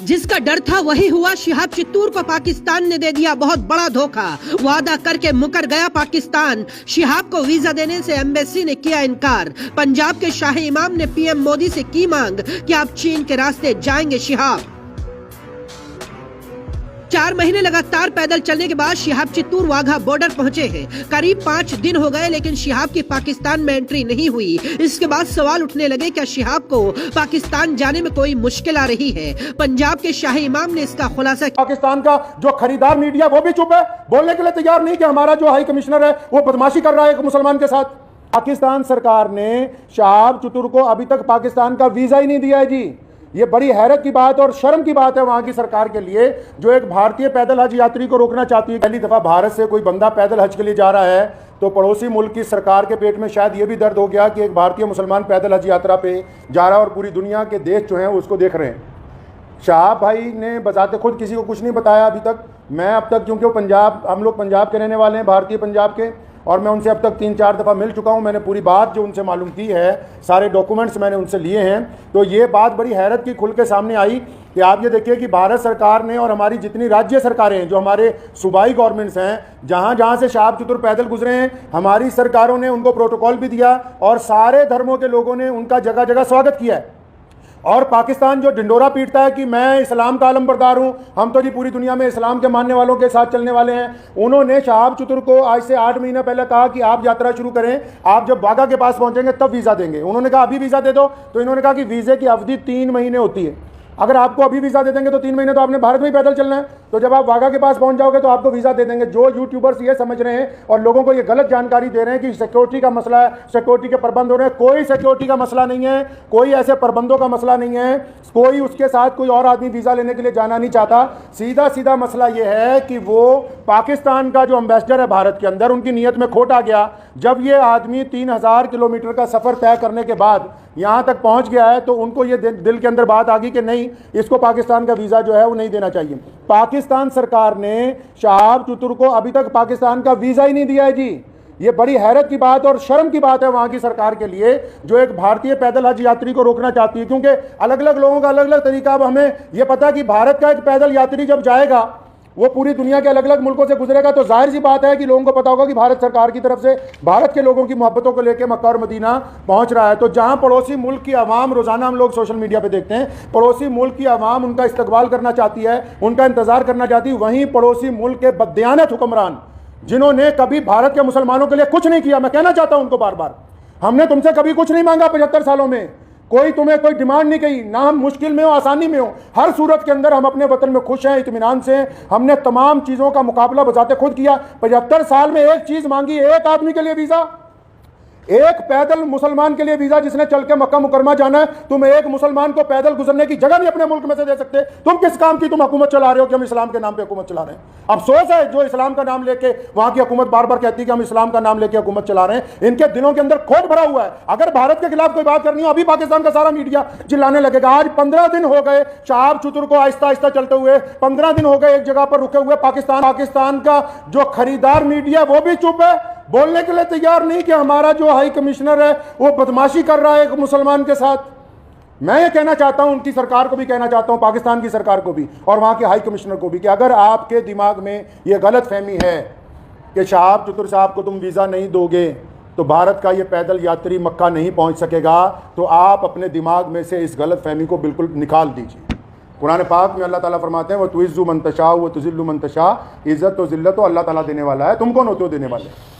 जिसका डर था वही हुआ। शिहाब चित्तूर को पाकिस्तान ने दे दिया बहुत बड़ा धोखा। वादा करके मुकर गया पाकिस्तान। शिहाब को वीजा देने से एम्बेसी ने किया इनकार। पंजाब के शाही इमाम ने पीएम मोदी से की मांग कि आप चीन के रास्ते जाएंगे शिहाब। 4 महीने लगातार पैदल चलने के बाद शिहाब चित्तूर वाघा बॉर्डर पहुंचे हैं। करीब 5 दिन हो गए लेकिन शिहाब की पाकिस्तान में एंट्री नहीं हुई। इसके बाद सवाल उठने लगे, क्या शिहाब को पाकिस्तान जाने में कोई मुश्किल आ रही है? पंजाब के शाही इमाम ने इसका खुलासा किया। पाकिस्तान का जो खरीदार मीडिया वो भी चुप है, बोलने के लिए तैयार नहीं कि हमारा जो हाई कमिश्नर है वो बदमाशी कर रहा है एक मुसलमान के साथ। पाकिस्तान सरकार ने शिहाब चित्तूर को अभी तक पाकिस्तान का वीजा ही नहीं दिया है जी। ये बड़ी हैरत की बात और शर्म की बात है वहां की सरकार के लिए, जो एक भारतीय पैदल हज यात्री को रोकना चाहती है। पहली दफा भारत से कोई बंदा पैदल हज के लिए जा रहा है तो पड़ोसी मुल्क की सरकार के पेट में शायद ये भी दर्द हो गया कि एक भारतीय मुसलमान पैदल हज यात्रा पे जा रहा है और पूरी दुनिया के देश जो हैं उसको देख रहे हैं। शिहाब भाई ने बजाते खुद किसी को कुछ नहीं बताया अभी तक। मैं अब तक, क्योंकि वो पंजाब, हम लोग पंजाब के रहने वाले हैं, भारतीय पंजाब के, और मैं उनसे अब तक 3-4 दफ़ा मिल चुका हूं। मैंने पूरी बात जो उनसे मालूम की है, सारे डॉक्यूमेंट्स मैंने उनसे लिए हैं। तो ये बात बड़ी हैरत की खुल के सामने आई कि आप ये देखिए कि भारत सरकार ने और हमारी जितनी राज्य सरकारें हैं, जो हमारे सूबाई गवर्नमेंट्स हैं, जहां जहां से शिहाब चित्तूर पैदल गुजरे हैं, हमारी सरकारों ने उनको प्रोटोकॉल भी दिया और सारे धर्मों के लोगों ने उनका जगह जगह स्वागत किया है। और पाकिस्तान जो ढिंडोरा पीटता है कि मैं इस्लाम का आलमबरदार हूं, हम तो जी पूरी दुनिया में इस्लाम के मानने वालों के साथ चलने वाले हैं, उन्होंने शिहाब चित्तूर को आज से 8 महीने पहले कहा कि आप यात्रा शुरू करें, आप जब वाघा के पास पहुंचेंगे तब वीज़ा देंगे। उन्होंने कहा अभी वीज़ा दे दो, तो इन्होंने कहा कि वीज़े की अवधि 3 महीने होती है। अगर आपको अभी वीज़ा दे देंगे तो 3 महीने तो आपने भारत में ही पैदल चलना है, तो जब आप वाघा के पास पहुंच जाओगे तो आपको वीज़ा दे देंगे। जो यूट्यूबर्स ये समझ रहे हैं और लोगों को ये गलत जानकारी दे रहे हैं कि सिक्योरिटी का मसला है, सिक्योरिटी के प्रबंध हो रहे हैं, कोई सिक्योरिटी का मसला नहीं है, कोई ऐसे प्रबंधों का मसला नहीं है, कोई उसके साथ कोई और आदमी वीज़ा लेने के लिए जाना नहीं चाहता। सीधा सीधा मसला ये है कि वो पाकिस्तान का जो एम्बेसडर है भारत के अंदर, उनकी नीयत में खोट आ गया। जब ये आदमी 3000 किलोमीटर का सफ़र तय करने के बाद यहाँ तक पहुँच गया है तो उनको ये दिल के अंदर बात आ गई कि नहीं, इसको पाकिस्तान का वीज़ा जो है वो नहीं देना चाहिए। पाकिस्तान सरकार ने शिहाब चित्तूर को अभी तक पाकिस्तान का वीज़ा ही नहीं दिया है जी। ये बड़ी हैरत की बात और शर्म की बात है वहाँ की सरकार के लिए, जो एक भारतीय पैदल हज यात्री को रोकना चाहती है। क्योंकि अलग अलग लोगों का अलग अलग तरीका। अब हमें ये पता कि भारत का एक पैदल यात्री जब जाएगा वो पूरी दुनिया के अलग अलग मुल्कों से गुजरेगा, तो जाहिर सी बात है कि लोगों को पता होगा कि भारत सरकार की तरफ से भारत के लोगों की मोहब्बतों को लेकर मक्का और मदीना पहुंच रहा है। तो जहां पड़ोसी मुल्क की आवाम, रोजाना हम लोग सोशल मीडिया पे देखते हैं, पड़ोसी मुल्क की आवाम उनका इस्तकबाल करना चाहती है, उनका इंतजार करना चाहती है, वहीं पड़ोसी मुल्क के बददियानत हुक्मरान, जिन्होंने कभी भारत के मुसलमानों के लिए कुछ नहीं किया, मैं कहना चाहता हूं उनको बार बार, हमने तुमसे कभी कुछ नहीं मांगा 75 सालों में, कोई तुम्हें कोई डिमांड नहीं की, ना हम मुश्किल में हो आसानी में हो, हर सूरत के अंदर हम अपने वतन में खुश हैं, इत्मीनान से। हमने तमाम चीज़ों का मुकाबला बजाते खुद किया। 75 साल में एक चीज़ मांगी, एक आदमी के लिए वीज़ा, एक पैदल मुसलमान के लिए वीज़ा जिसने चल के मक्का मुकरमा जाना है। तुम एक मुसलमान को पैदल गुजरने की जगह नहीं अपने मुल्क में से दे सकते। तुम किस काम की तुम हुकूमत चला रहे हो कि हम इस्लाम के नाम पे हुकूमत चला रहे हैं? अफसोस है जो इस्लाम का नाम लेके वहां की हुकूमत बार बार कहती है कि हम इस्लाम का नाम लेके हुकूमत चला रहे हैं। इनके दिलों के अंदर खोट भरा हुआ है। अगर भारत के खिलाफ कोई बात करनी हो, अभी पाकिस्तान का सारा मीडिया चिल्लाने लगेगा। आज 15 दिन हो गए शिहाब चित्तूर को आहिस्ता आहिस्ता चलते हुए, 15 दिन हो गए एक जगह पर रुके हुए। पाकिस्तान का जो खरीदार मीडिया वो भी चुप है, बोलने के लिए तैयार नहीं कि हमारा जो हाई कमिश्नर है वो बदमाशी कर रहा है एक मुसलमान के साथ। मैं ये कहना चाहता हूं, उनकी सरकार को भी कहना चाहता हूं, पाकिस्तान की सरकार को भी और वहां के हाई कमिश्नर को भी, कि अगर आपके दिमाग में ये गलत फहमी है कि शिहाब चित्तूर साहब को तुम वीज़ा नहीं दोगे तो भारत का ये पैदल यात्री मक्का नहीं पहुंच सकेगा, तो आप अपने दिमाग में से इस गलत फहमी को बिल्कुल निकाल दीजिए। कुरान पाक में अल्लाह ताला फरमाते हैं, वो तुइज़्ज़ु मन तशा व तुज़िल्लु मन तशा, इज़्ज़त तो ज़िल्लत तो अल्लाह ताला देने वाला है, तुम कौन होते हो देने वाले?